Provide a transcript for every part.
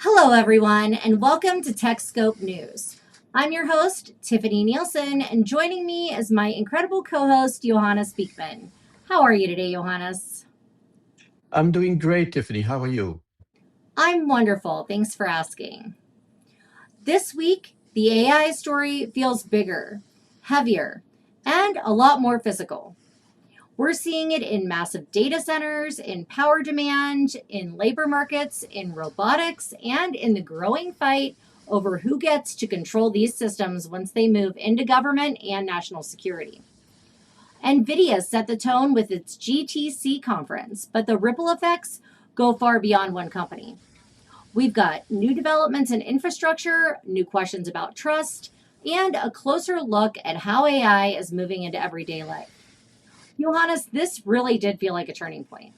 Hello, everyone, and welcome to TechScope News. I'm your host, Tiffany Nielsen, and joining me is my incredible co-host, Johannes Beekman. How are you today, Johannes? I'm doing great, Tiffany. How are you? I'm wonderful. Thanks for asking. This week, the AI story feels bigger, heavier, and a lot more physical. We're seeing it in massive data centers, in power demand, in labor markets, in robotics, and in the growing fight over who gets to control these systems once they move into government and national security. NVIDIA set the tone with its GTC conference, but the ripple effects go far beyond one company. We've got new developments in infrastructure, new questions about trust, and a closer look at how AI is moving into everyday life. Johannes, this really did feel like a turning point.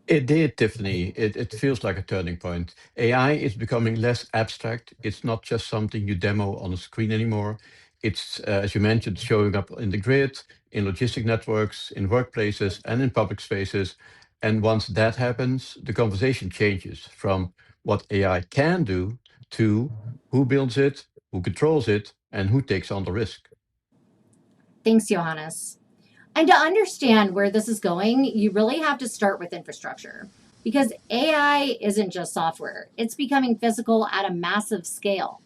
It did, Tiffany. It feels like a turning point. AI is becoming less abstract. It's not just something you demo on a screen anymore. It's, as you mentioned, showing up in the grid, in logistic networks, in workplaces, and in public spaces. And once that happens, the conversation changes from what AI can do to who builds it, who controls it, and who takes on the risk. Thanks, Johannes. And to understand where this is going, you really have to start with infrastructure because AI isn't just software, it's becoming physical at a massive scale.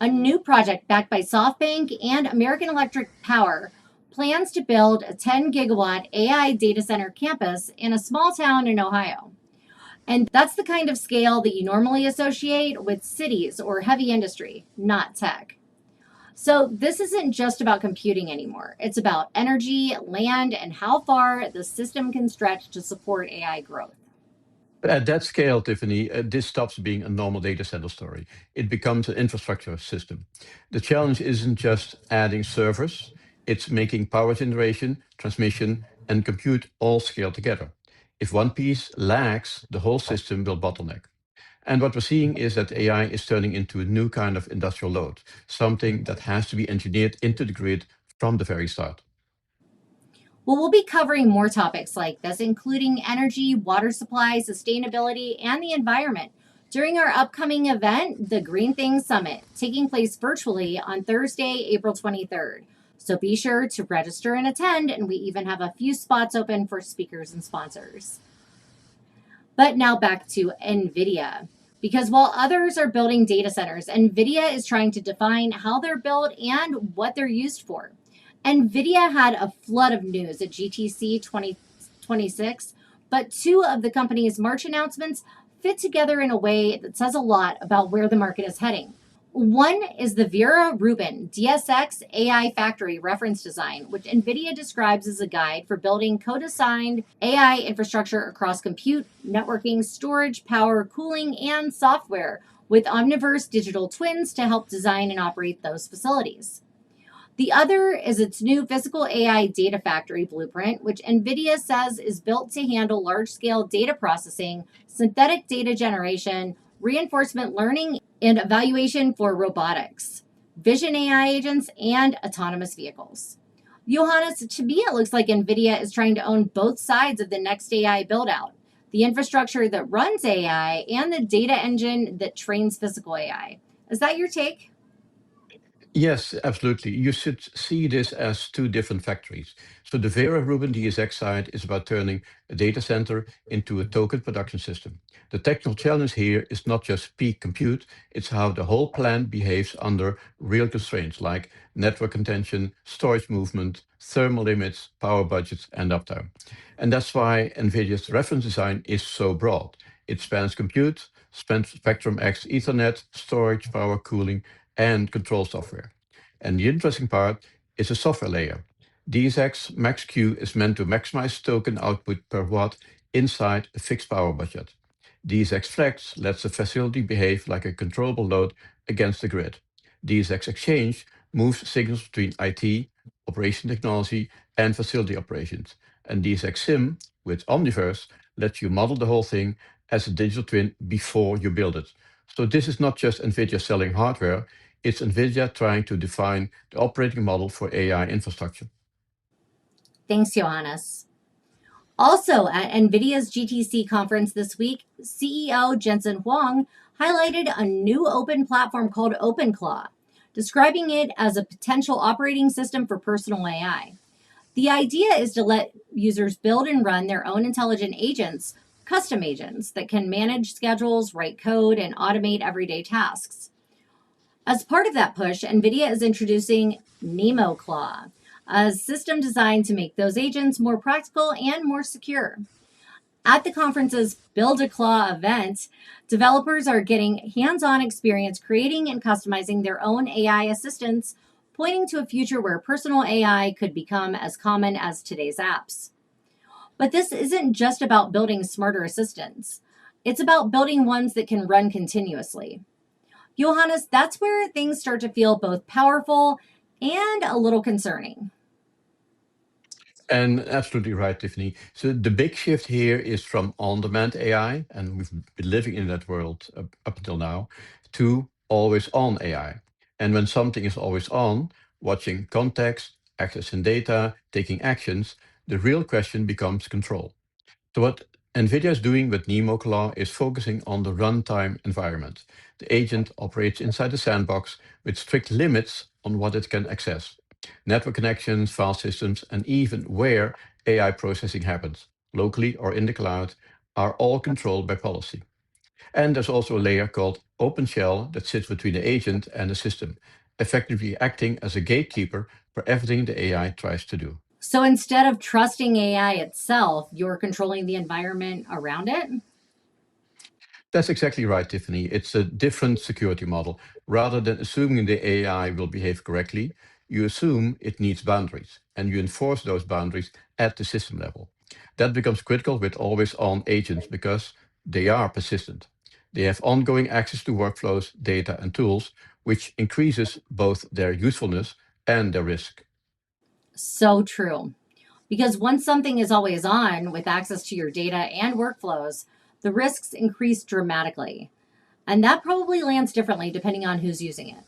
A new project backed by SoftBank and American Electric Power plans to build a 10 gigawatt AI data center campus in a small town in Ohio. And that's the kind of scale that you normally associate with cities or heavy industry, not tech. So, this isn't just about computing anymore. It's about energy, land, and how far the system can stretch to support AI growth. At that scale, Tiffany, this stops being a normal data center story. It becomes an infrastructure system. The challenge isn't just adding servers, it's making power generation, transmission, and compute all scale together. If one piece lags, the whole system will bottleneck. And what we're seeing is that AI is turning into a new kind of industrial load, something that has to be engineered into the grid from the very start. Well, we'll be covering more topics like this, including energy, water supply, sustainability, and the environment during our upcoming event, the Green Things Summit, taking place virtually on Thursday, April 23rd. So be sure to register and attend, and we even have a few spots open for speakers and sponsors. But now back to NVIDIA. Because while others are building data centers, NVIDIA is trying to define how they're built and what they're used for. NVIDIA had a flood of news at GTC 2026, but two of the company's March announcements fit together in a way that says a lot about where the market is heading. One is the Vera Rubin DSX AI Factory reference design, which NVIDIA describes as a guide for building co-designed AI infrastructure across compute, networking, storage, power, cooling, and software, with Omniverse digital twins to help design and operate those facilities. The other is its new physical AI data factory blueprint, which NVIDIA says is built to handle large scale data processing, synthetic data generation, reinforcement learning, and evaluation for robotics, vision AI agents, and autonomous vehicles. Johannes, to me, it looks like NVIDIA is trying to own both sides of the next AI build out, the infrastructure that runs AI and the data engine that trains physical AI. Is that your take? Yes, absolutely. You should see this as two different factories. So the Vera Rubin DSX side is about turning a data center into a token production system. The technical challenge here is not just peak compute, it's how the whole plant behaves under real constraints like network contention, storage movement, thermal limits, power budgets, and uptime. And that's why NVIDIA's reference design is so broad. It spans compute, spans Spectrum X Ethernet, storage, power, cooling, and control software. And the interesting part is the software layer. DSX MaxQ is meant to maximize token output per watt inside a fixed power budget. DSX Flex lets the facility behave like a controllable load against the grid. DSX Exchange moves signals between IT, operation technology, and facility operations. And DSX Sim with Omniverse lets you model the whole thing as a digital twin before you build it. So this is not just NVIDIA selling hardware, it's NVIDIA trying to define the operating model for AI infrastructure. Thanks, Johannes. Also, at NVIDIA's GTC conference this week, CEO Jensen Huang highlighted a new open platform called OpenClaw, describing it as a potential operating system for personal AI. The idea is to let users build and run their own intelligent agents, custom agents that can manage schedules, write code, and automate everyday tasks. As part of that push, NVIDIA is introducing NemoClaw, a system designed to make those agents more practical and more secure. At the conference's Build a Claw event, developers are getting hands on experience creating and customizing their own AI assistants, pointing to a future where personal AI could become as common as today's apps. But this isn't just about building smarter assistants, it's about building ones that can run continuously. Johannes, that's where things start to feel both powerful and a little concerning. And absolutely right, Tiffany. So the big shift here is from on-demand AI, and we've been living in that world up until now, to always-on AI. And when something is always on, watching context, accessing data, taking actions, the real question becomes control. So what NVIDIA is doing with NemoClaw is focusing on the runtime environment. The agent operates inside the sandbox with strict limits on what it can access. Network connections, file systems, and even where AI processing happens, locally or in the cloud, are all controlled by policy. And there's also a layer called OpenShell that sits between the agent and the system, effectively acting as a gatekeeper for everything the AI tries to do. So instead of trusting AI itself, you're controlling the environment around it? That's exactly right, Tiffany. It's a different security model. Rather than assuming the AI will behave correctly, you assume it needs boundaries and you enforce those boundaries at the system level. That becomes critical with always on agents because they are persistent. They have ongoing access to workflows, data, and tools, which increases both their usefulness and their risk. So true. Because once something is always on with access to your data and workflows, the risks increase dramatically. And that probably lands differently depending on who's using it.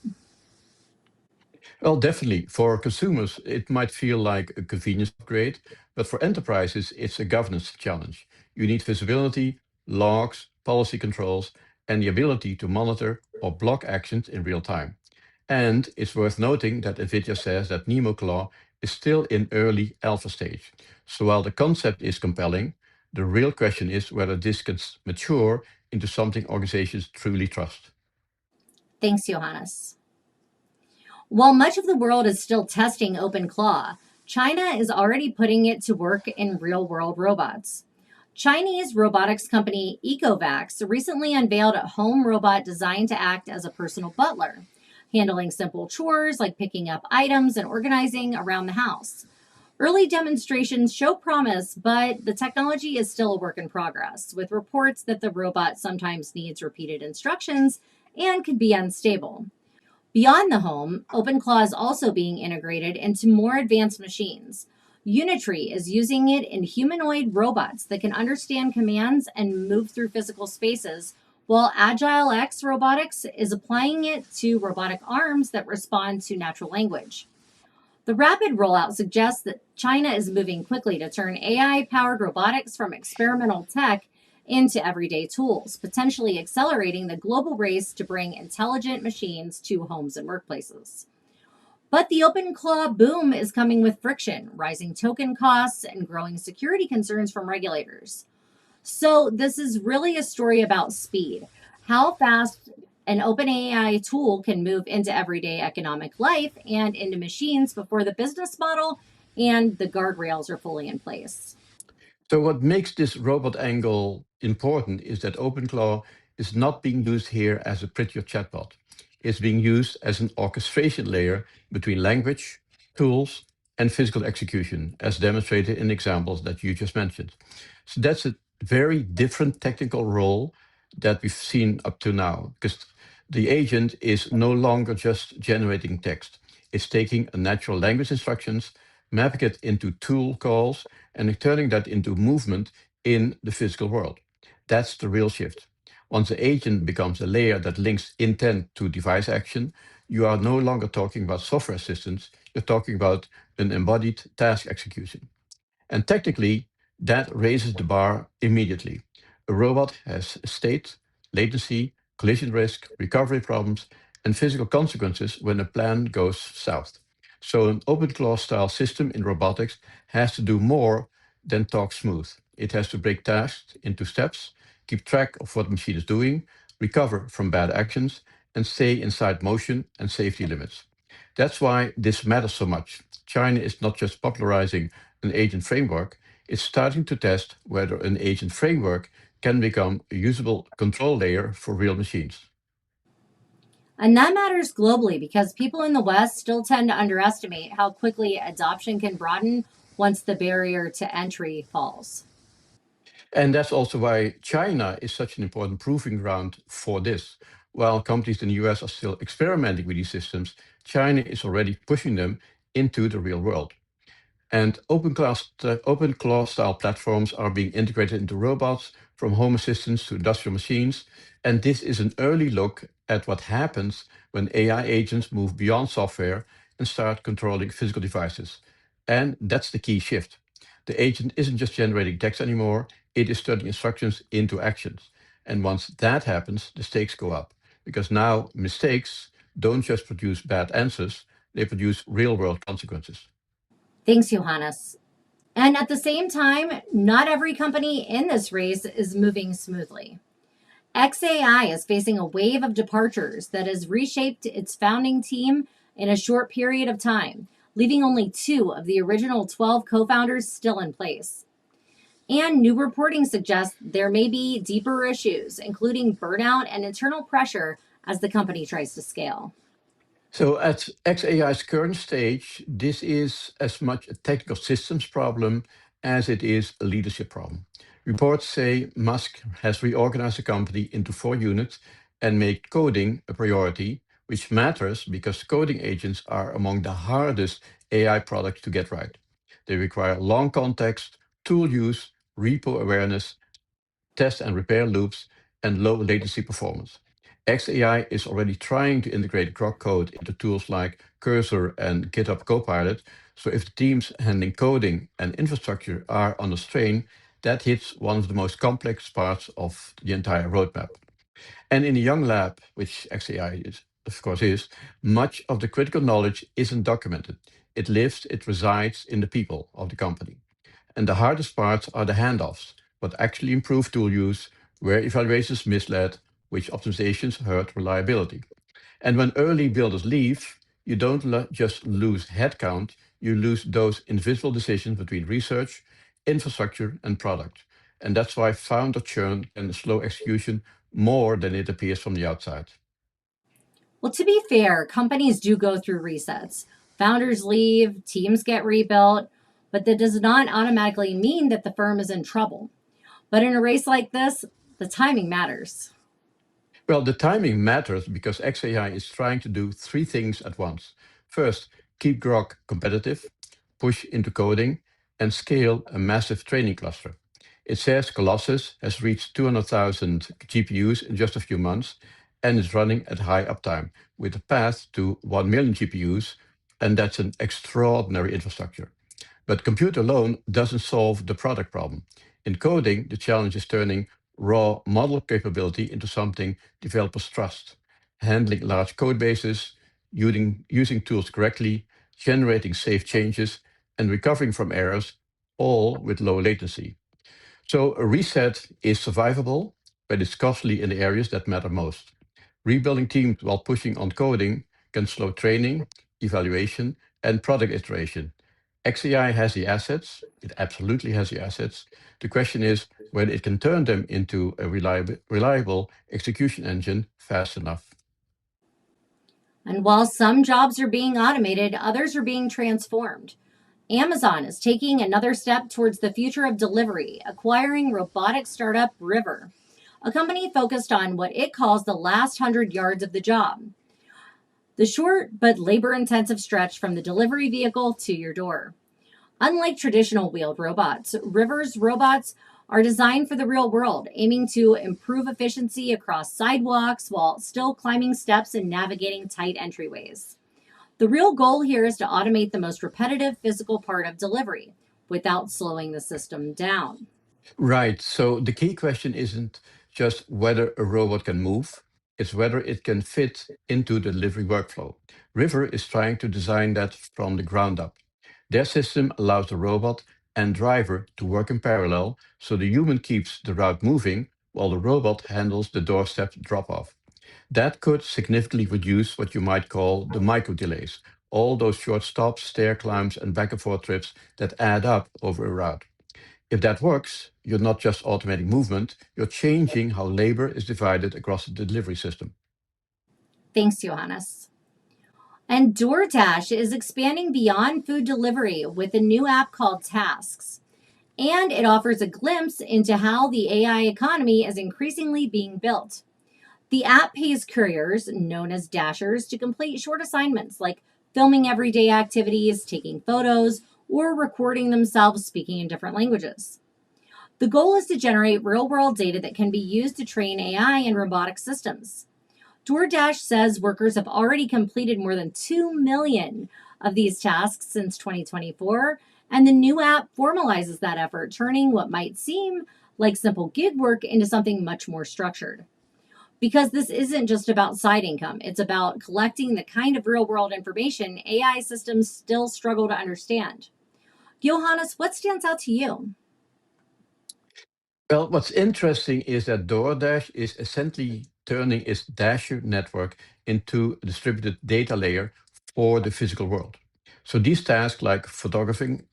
Well, definitely. For consumers, it might feel like a convenience upgrade, but for enterprises, it's a governance challenge. You need visibility, logs, policy controls, and the ability to monitor or block actions in real time. And it's worth noting that NVIDIA says that NemoClaw is still in early alpha stage. So while the concept is compelling, the real question is whether this can mature into something organizations truly trust. Thanks, Johannes. While much of the world is still testing OpenClaw, China is already putting it to work in real world robots. Chinese robotics company Ecovacs recently unveiled a home robot designed to act as a personal butler, handling simple chores like picking up items and organizing around the house. Early demonstrations show promise, but the technology is still a work in progress, with reports that the robot sometimes needs repeated instructions and can be unstable. Beyond the home, OpenClaw is also being integrated into more advanced machines. Unitree is using it in humanoid robots that can understand commands and move through physical spaces, while Agile X Robotics is applying it to robotic arms that respond to natural language. The rapid rollout suggests that China is moving quickly to turn AI powered robotics from experimental tech into everyday tools, potentially accelerating the global race to bring intelligent machines to homes and workplaces. But the open claw boom is coming with friction, rising token costs, and growing security concerns from regulators. So, this is really a story about speed. How fast an open AI tool can move into everyday economic life and into machines before the business model and the guardrails are fully in place. So what makes this robot angle important is that OpenClaw is not being used here as a prettier chatbot. It's being used as an orchestration layer between language, tools, and physical execution, as demonstrated in examples that you just mentioned. So that's a very different technical role that we've seen up to now, because the agent is no longer just generating text. It's taking a natural language instructions, mapping it into tool calls, and turning that into movement in the physical world. That's the real shift. Once the agent becomes a layer that links intent to device action, you are no longer talking about software assistance, you're talking about an embodied task execution. And technically, That raises the bar immediately. A robot has state, latency, collision risk, recovery problems, and physical consequences when a plan goes south. So, an open claw style system in robotics has to do more than talk smooth. It has to break tasks into steps, keep track of what the machine is doing, recover from bad actions, and stay inside motion and safety limits. That's why this matters so much. China is not just popularizing an agent framework, it's starting to test whether an agent framework can become a usable control layer for real machines. And that matters globally because people in the West still tend to underestimate how quickly adoption can broaden once the barrier to entry falls. And that's also why China is such an important proving ground for this. While companies in the US are still experimenting with these systems, China is already pushing them into the real world. And open claw style platforms are being integrated into robots, from home assistants to industrial machines. And this is an early look at what happens when AI agents move beyond software and start controlling physical devices. And that's the key shift. The agent isn't just generating text anymore, it is turning instructions into actions. And once that happens, the stakes go up because now mistakes don't just produce bad answers, they produce real world consequences. Thanks, Johannes. And at the same time, not every company in this race is moving smoothly. XAI is facing a wave of departures that has reshaped its founding team in a short period of time, leaving only 2 of the original 12 co founders still in place. And new reporting suggests there may be deeper issues, including burnout and internal pressure as the company tries to scale. So at XAI's current stage, this is as much a technical systems problem as it is a leadership problem. Reports say Musk has reorganized the company into 4 units and made coding a priority, which matters because coding agents are among the hardest AI products to get right. They require long context, tool use, repo awareness, test and repair loops, and low latency performance. XAI is already trying to integrate Grok code into tools like Cursor and GitHub Copilot. So if the teams handling coding and infrastructure are under strain, that hits one of the most complex parts of the entire roadmap. And in a young lab, which XAI is, of course is, much of the critical knowledge isn't documented. It lives, it resides in the people of the company. And the hardest parts are the handoffs, what actually improve tool use, where evaluations misled, which optimizations hurt reliability. And when early builders leave, you don't just lose headcount, you lose those invisible decisions between research, infrastructure, and product. And that's why founder churn can slow execution more than it appears from the outside. Well, to be fair, companies do go through resets. Founders leave, teams get rebuilt, but that does not automatically mean that the firm is in trouble. But in a race like this, the timing matters. Well, the timing matters because XAI is trying to do 3 things at once. First, keep Grok competitive, push into coding, and scale a massive training cluster. It says Colossus has reached 200,000 GPUs in just a few months and is running at high uptime with a path to 1 million GPUs, and that's an extraordinary infrastructure. But compute alone doesn't solve the product problem. In coding, the challenge is turning raw model capability into something developers trust, handling large code bases, using tools correctly, generating safe changes, and recovering from errors, all with low latency. So a reset is survivable, but it's costly in the areas that matter most. Rebuilding teams while pushing on coding can slow training, evaluation, and product iteration. XAI has the assets, it absolutely has the assets. The question is whether it can turn them into a reliable execution engine fast enough. And while some jobs are being automated, others are being transformed. Amazon is taking another step towards the future of delivery, acquiring robotic startup River, a company focused on what it calls the last 100 yards of the job, the short but labor intensive stretch from the delivery vehicle to your door. Unlike traditional wheeled robots, River's robots are designed for the real world, aiming to improve efficiency across sidewalks while still climbing steps and navigating tight entryways. The real goal here is to automate the most repetitive physical part of delivery, without slowing the system down. Right. So the key question isn't just whether a robot can move, it's whether it can fit into the delivery workflow. River is trying to design that from the ground up. Their system allows the robot and driver to work in parallel, so the human keeps the route moving while the robot handles the doorstep drop off. That could significantly reduce what you might call the micro delays, all those short stops, stair climbs, and back and forth trips that add up over a route. If that works, you're not just automating movement, you're changing how labor is divided across the delivery system. Thanks, Johannes. And DoorDash is expanding beyond food delivery with a new app called Tasks. And it offers a glimpse into how the AI economy is increasingly being built. The app pays couriers, known as dashers, to complete short assignments like filming everyday activities, taking photos, or recording themselves speaking in different languages. The goal is to generate real world data that can be used to train AI and robotic systems. DoorDash says workers have already completed more than 2 million of these tasks since 2024, and the new app formalizes that effort, turning what might seem like simple gig work into something much more structured. Because this isn't just about side income, it's about collecting the kind of real world information AI systems still struggle to understand. Johannes, what stands out to you? Well, what's interesting is that DoorDash is essentially turning its Dasher network into a distributed data layer for the physical world. So these tasks like photographing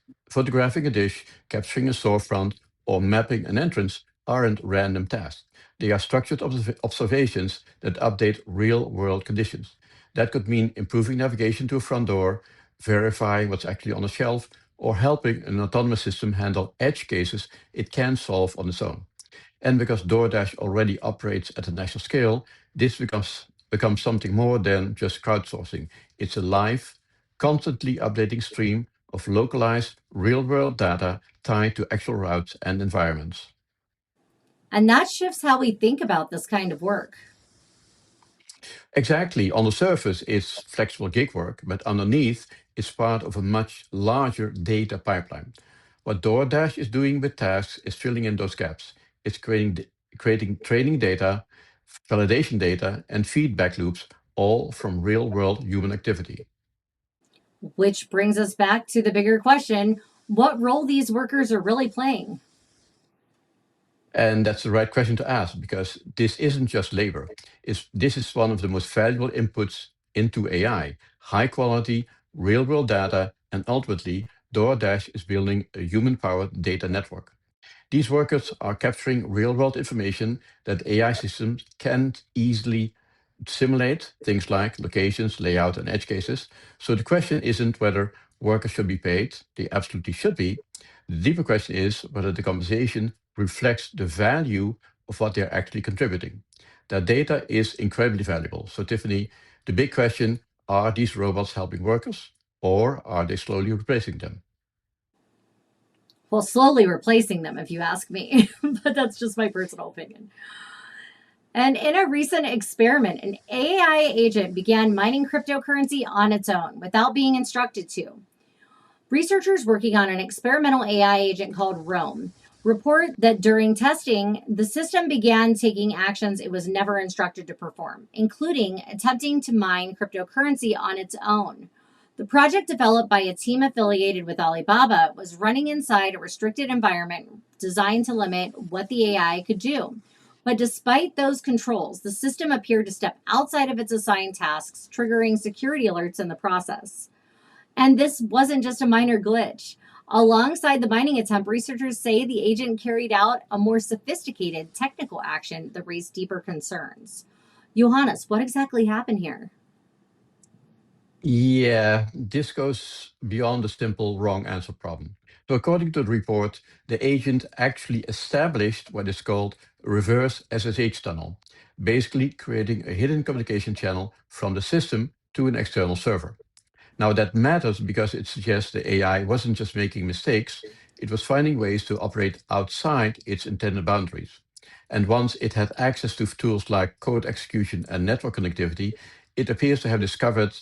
a dish, capturing a storefront, or mapping an entrance aren't random tasks. They are structured observations that update real world conditions. That could mean improving navigation to a front door, verifying what's actually on a shelf, or helping an autonomous system handle edge cases it can solve on its own. And because DoorDash already operates at a national scale, this becomes something more than just crowdsourcing. It's a live, constantly updating stream of localized, real-world data tied to actual routes and environments. And that shifts how we think about this kind of work. Exactly. On the surface, it's flexible gig work, but underneath, it's part of a much larger data pipeline. What DoorDash is doing with tasks is filling in those gaps. It's creating training data, validation data, and feedback loops, all from real world human activity. Which brings us back to the bigger question, what role these workers are really playing. And that's the right question to ask because this isn't just labor. This is one of the most valuable inputs into AI. High quality, real world data, and ultimately, DoorDash is building a human powered data network. These workers are capturing real world information that AI systems can't easily simulate, things like locations, layout, and edge cases. So the question isn't whether workers should be paid, they absolutely should be. The deeper question is whether the compensation reflects the value of what they're actually contributing. That data is incredibly valuable. So, Tiffany, the big question, are these robots helping workers or are they slowly replacing them? Well, slowly replacing them, if you ask me, but that's just my personal opinion. And in a recent experiment, an AI agent began mining cryptocurrency on its own without being instructed to. Researchers working on an experimental AI agent called Rome report that during testing, the system began taking actions it was never instructed to perform, including attempting to mine cryptocurrency on its own. The project, developed by a team affiliated with Alibaba, was running inside a restricted environment designed to limit what the AI could do. But despite those controls, the system appeared to step outside of its assigned tasks, triggering security alerts in the process. And this wasn't just a minor glitch. Alongside the mining attempt, researchers say the agent carried out a more sophisticated technical action that raised deeper concerns. Johannes, what exactly happened here? Yeah, this goes beyond the simple wrong answer problem. So, according to the report, the agent actually established what is called a reverse SSH tunnel, basically creating a hidden communication channel from the system to an external server. Now, that matters because it suggests the AI wasn't just making mistakes, it was finding ways to operate outside its intended boundaries. And once it had access to tools like code execution and network connectivity, it appears to have discovered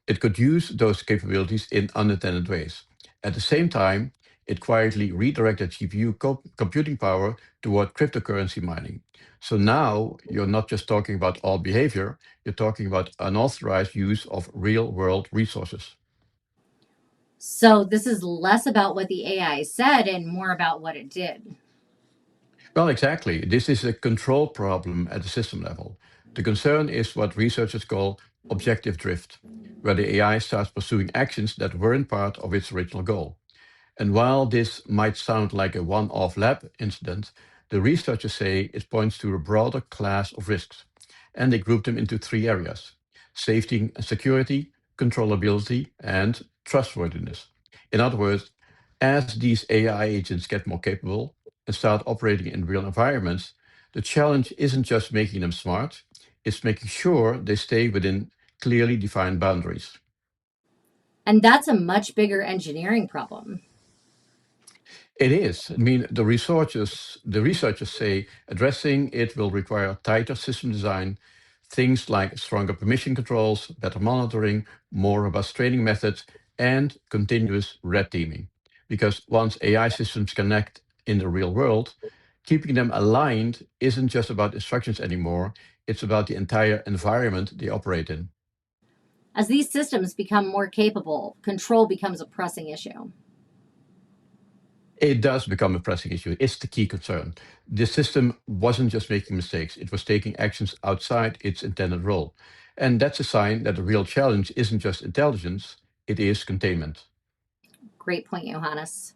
it could use those capabilities in unintended ways. At the same time, it quietly redirected GPU computing power toward cryptocurrency mining. So now you're not just talking about all behavior, you're talking about unauthorized use of real world resources. So this is less about what the AI said and more about what it did. Well, exactly. This is a control problem at the system level. The concern is what researchers call objective drift, where the AI starts pursuing actions that weren't part of its original goal. And while this might sound like a one off lab incident, the researchers say it points to a broader class of risks. And they group them into three areas: safety and security, controllability, and trustworthiness. In other words, as these AI agents get more capable and start operating in real environments, the challenge isn't just making them smart, it's making sure they stay within clearly defined boundaries. And that's a much bigger engineering problem. It is. I mean, the researchers say addressing it will require tighter system design, things like stronger permission controls, better monitoring, more robust training methods, and continuous red teaming. Because once AI systems connect in the real world, keeping them aligned isn't just about instructions anymore, it's about the entire environment they operate in. As these systems become more capable, control becomes a pressing issue. It does become a pressing issue. It's the key concern. The system wasn't just making mistakes, it was taking actions outside its intended role. And that's a sign that the real challenge isn't just intelligence, it is containment. Great point, Johannes.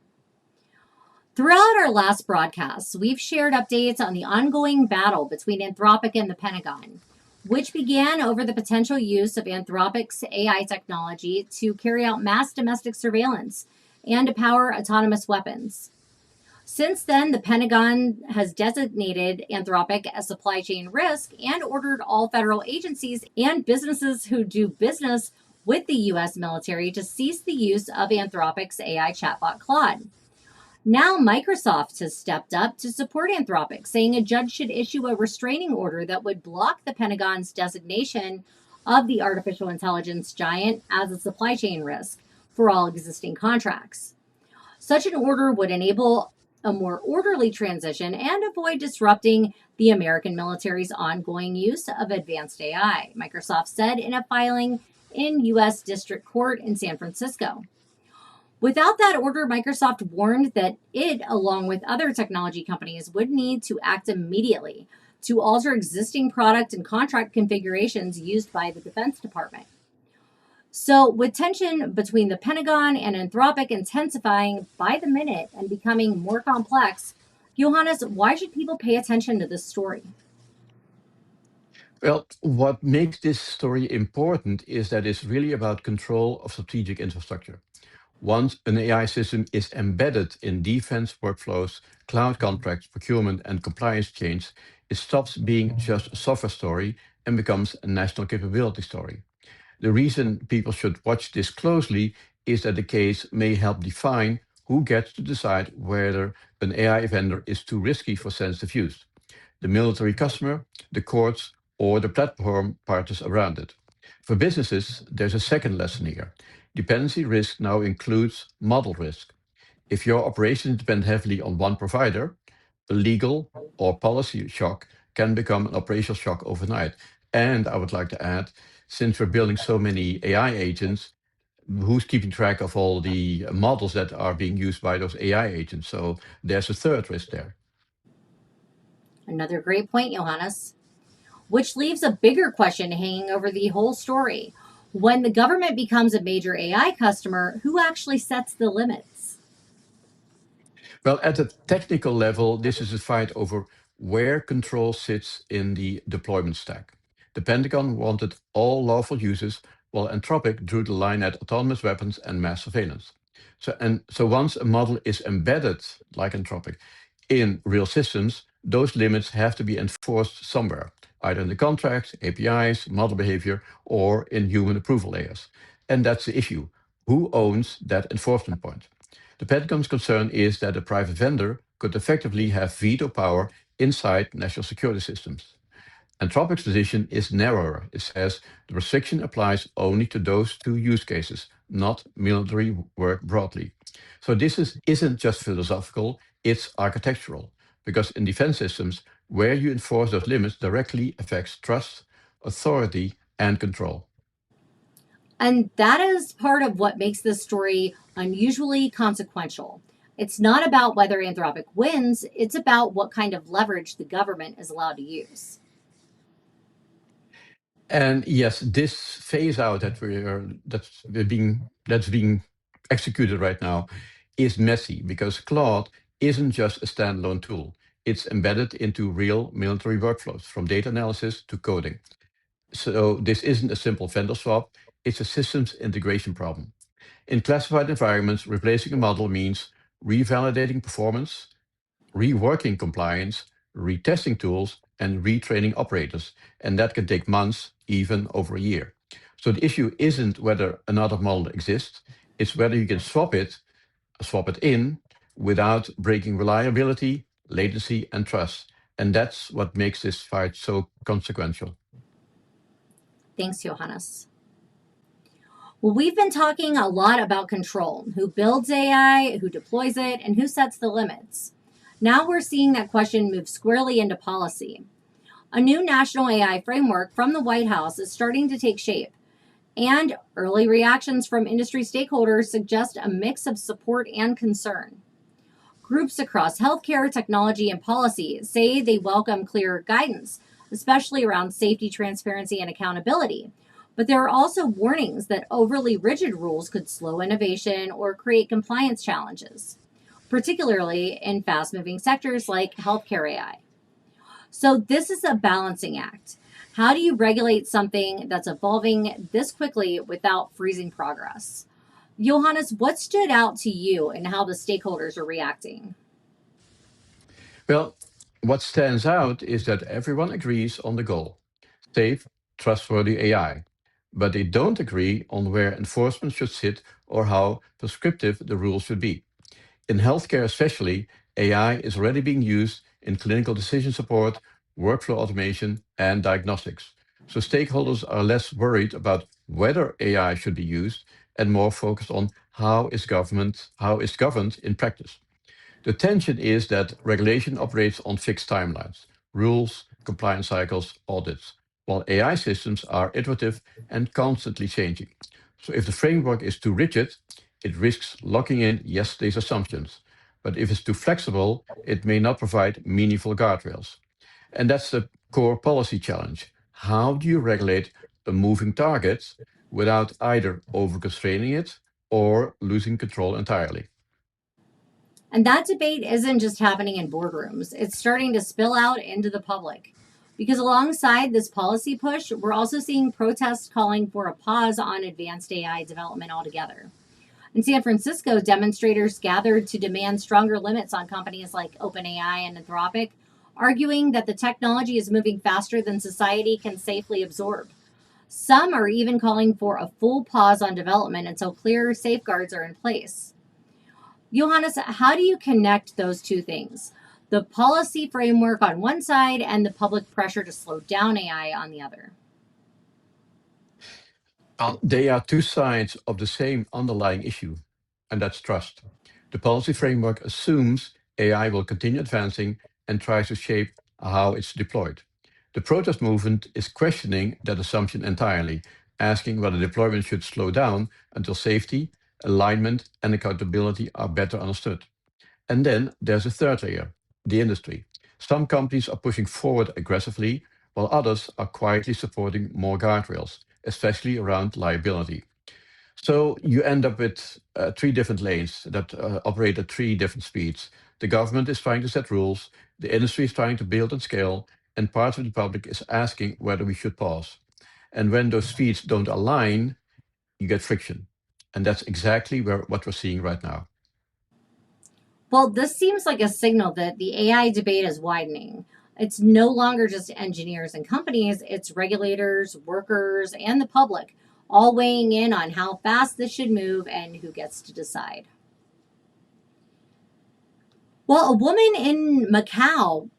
Throughout our last broadcasts, we've shared updates on the ongoing battle between Anthropic and the Pentagon, which began over the potential use of Anthropic's AI technology to carry out mass domestic surveillance and to power autonomous weapons. Since then, the Pentagon has designated Anthropic as supply chain risk and ordered all federal agencies and businesses who do business with the U.S. military to cease the use of Anthropic's AI chatbot Claude. Now, Microsoft has stepped up to support Anthropic, saying a judge should issue a restraining order that would block the Pentagon's designation of the artificial intelligence giant as a supply chain risk for all existing contracts. Such an order would enable a more orderly transition and avoid disrupting the American military's ongoing use of advanced AI, Microsoft said in a filing in U.S. District Court in San Francisco. Without that order, Microsoft warned that it, along with other technology companies, would need to act immediately to alter existing product and contract configurations used by the Defense Department. So, with tension between the Pentagon and Anthropic intensifying by the minute and becoming more complex, Johannes, why should people pay attention to this story? Well, what makes this story important is that it's really about control of strategic infrastructure. Once an AI system is embedded in defense workflows, cloud contracts, procurement, and compliance chains, it stops being just a software story and becomes a national capability story. The reason people should watch this closely is that the case may help define who gets to decide whether an AI vendor is too risky for sensitive use: the military customer, the courts, or the platform partners around it. For businesses, there's a second lesson here. Dependency risk now includes model risk. If your operations depend heavily on one provider, a legal or policy shock can become an operational shock overnight. And I would like to add, since we're building so many AI agents, who's keeping track of all the models that are being used by those AI agents? So there's a third risk there. Another great point, Johannes, which leaves a bigger question hanging over the whole story. When the government becomes a major AI customer, who actually sets the limits? Well, at a technical level, this is a fight over where control sits in the deployment stack. The Pentagon wanted all lawful uses, while Anthropic drew the line at autonomous weapons and mass surveillance. So once a model is embedded, like Anthropic, in real systems, those limits have to be enforced somewhere, either in the contracts, APIs, model behavior, or in human approval layers. And that's the issue. Who owns that enforcement point? The Pentagon's concern is that a private vendor could effectively have veto power inside national security systems. Anthropic's position is narrower. It says the restriction applies only to those two use cases, not military work broadly. So isn't just philosophical, it's architectural. Because in defense systems, where you enforce those limits directly affects trust, authority, and control. And that is part of what makes this story unusually consequential. It's not about whether Anthropic wins, it's about what kind of leverage the government is allowed to use. And yes, this phase out that's being executed right now is messy because Claude isn't just a standalone tool. It's embedded into real military workflows, from data analysis to coding. So this isn't a simple vendor swap, it's a systems integration problem. In classified environments, replacing a model means revalidating performance, reworking compliance, retesting tools, and retraining operators. And that can take months, even over a year. So the issue isn't whether another model exists, it's whether you can swap it in without breaking reliability, latency, and trust. And that's what makes this fight so consequential. Thanks, Johannes. Well, we've been talking a lot about control: who builds AI, who deploys it, and who sets the limits. Now we're seeing that question move squarely into policy. A new national AI framework from the White House is starting to take shape, and early reactions from industry stakeholders suggest a mix of support and concern. Groups across healthcare, technology, and policy say they welcome clearer guidance, especially around safety, transparency, and accountability. But there are also warnings that overly rigid rules could slow innovation or create compliance challenges, particularly in fast moving sectors like healthcare AI. So, this is a balancing act. How do you regulate something that's evolving this quickly without freezing progress? Johannes, what stood out to you in how the stakeholders are reacting? Well, what stands out is that everyone agrees on the goal: safe, trustworthy AI. But they don't agree on where enforcement should sit or how prescriptive the rules should be. In healthcare, especially, AI is already being used in clinical decision support, workflow automation, and diagnostics. So stakeholders are less worried about whether AI should be used and more focused on how it's governed in practice. The tension is that regulation operates on fixed timelines: rules, compliance cycles, audits, while AI systems are iterative and constantly changing. So if the framework is too rigid, it risks locking in yesterday's assumptions. But if it's too flexible, it may not provide meaningful guardrails. And that's the core policy challenge. How do you regulate a moving target without either over-constraining it or losing control entirely? And that debate isn't just happening in boardrooms, it's starting to spill out into the public. Because alongside this policy push, we're also seeing protests calling for a pause on advanced AI development altogether. In San Francisco, demonstrators gathered to demand stronger limits on companies like OpenAI and Anthropic, arguing that the technology is moving faster than society can safely absorb. Some are even calling for a full pause on development until clearer safeguards are in place. Johannes, how do you connect those two things? The policy framework on one side and the public pressure to slow down AI on the other. They are two sides of the same underlying issue, and that's trust. The policy framework assumes AI will continue advancing and tries to shape how it's deployed. The protest movement is questioning that assumption entirely, asking whether deployment should slow down until safety, alignment, and accountability are better understood. And then there's a third layer: the industry. Some companies are pushing forward aggressively, while others are quietly supporting more guardrails, especially around liability. So you end up with three different lanes that operate at three different speeds. The government is trying to set rules, the industry is trying to build and scale, and part of the public is asking whether we should pause. And when those speeds don't align, you get friction. And that's exactly what we're seeing right now. Well, this seems like a signal that the AI debate is widening. It's no longer just engineers and companies, it's regulators, workers, and the public all weighing in on how fast this should move and who gets to decide. Well, a woman in Macau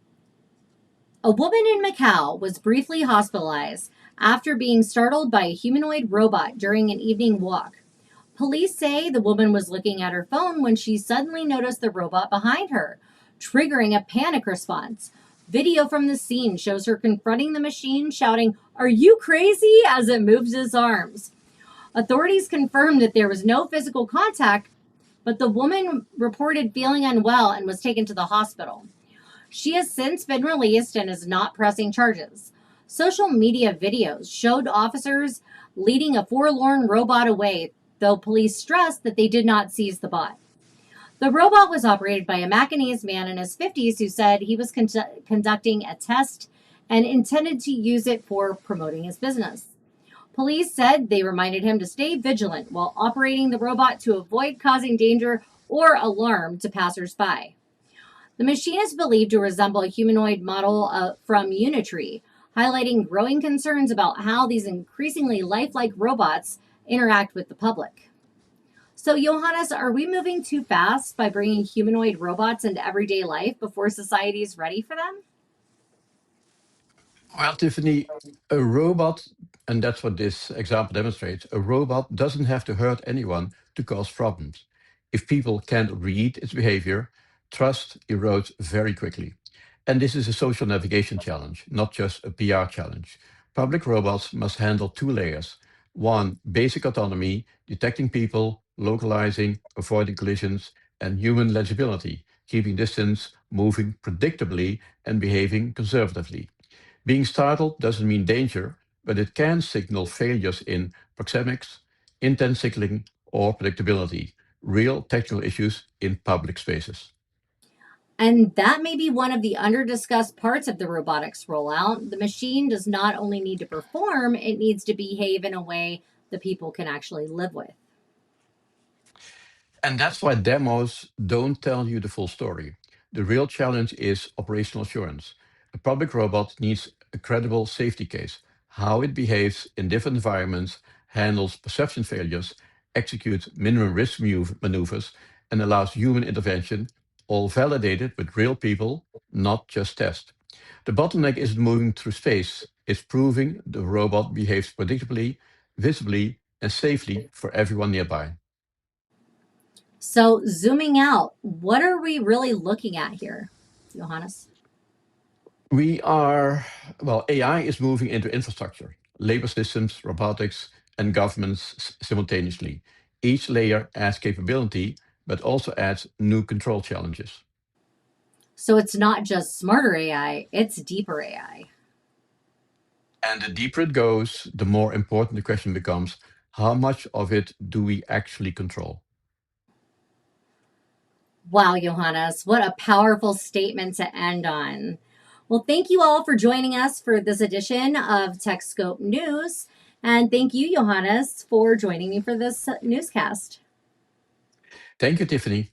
was briefly hospitalized after being startled by a humanoid robot during an evening walk. Police say the woman was looking at her phone when she suddenly noticed the robot behind her, triggering a panic response. Video from the scene shows her confronting the machine, shouting, "Are you crazy?" as it moves its arms. Authorities confirmed that there was no physical contact, but the woman reported feeling unwell and was taken to the hospital. She has since been released and is not pressing charges. Social media videos showed officers leading a forlorn robot away, though police stressed that they did not seize the bot. The robot was operated by a Macanese man in his 50s who said he was conducting a test and intended to use it for promoting his business. Police said they reminded him to stay vigilant while operating the robot to avoid causing danger or alarm to passersby. The machine is believed to resemble a humanoid model from Unitree, highlighting growing concerns about how these increasingly lifelike robots interact with the public. So, Johannes, are we moving too fast by bringing humanoid robots into everyday life before society is ready for them? Well, Tiffany, a robot, and that's what this example demonstrates, a robot doesn't have to hurt anyone to cause problems. If people can't read its behavior, trust erodes very quickly. And this is a social navigation challenge, not just a PR challenge. Public robots must handle two layers. One, basic autonomy, detecting people, localizing, avoiding collisions, and human legibility, keeping distance, moving predictably, and behaving conservatively. Being startled doesn't mean danger, but it can signal failures in proxemics, intent signaling, or predictability, real technical issues in public spaces. And that may be one of the under-discussed parts of the robotics rollout. The machine does not only need to perform, it needs to behave in a way that people can actually live with. And that's why demos don't tell you the full story. The real challenge is operational assurance. A public robot needs a credible safety case, how it behaves in different environments, handles perception failures, executes minimum risk maneuvers, and allows human intervention, all validated with real people, not just tests. The bottleneck isn't moving through space, it's proving the robot behaves predictably, visibly, and safely for everyone nearby. So, zooming out, what are we really looking at here, Johannes? We are, well, AI is moving into infrastructure, labor systems, robotics, and governments simultaneously. Each layer adds capability, but also adds new control challenges. So, it's not just smarter AI, it's deeper AI. And the deeper it goes, the more important the question becomes, how much of it do we actually control? Wow, Johannes, what a powerful statement to end on. Well, thank you all for joining us for this edition of TechScope News. And thank you, Johannes, for joining me for this newscast. Thank you, Tiffany.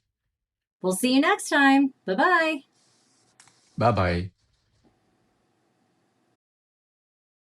We'll see you next time. Bye bye. Bye bye.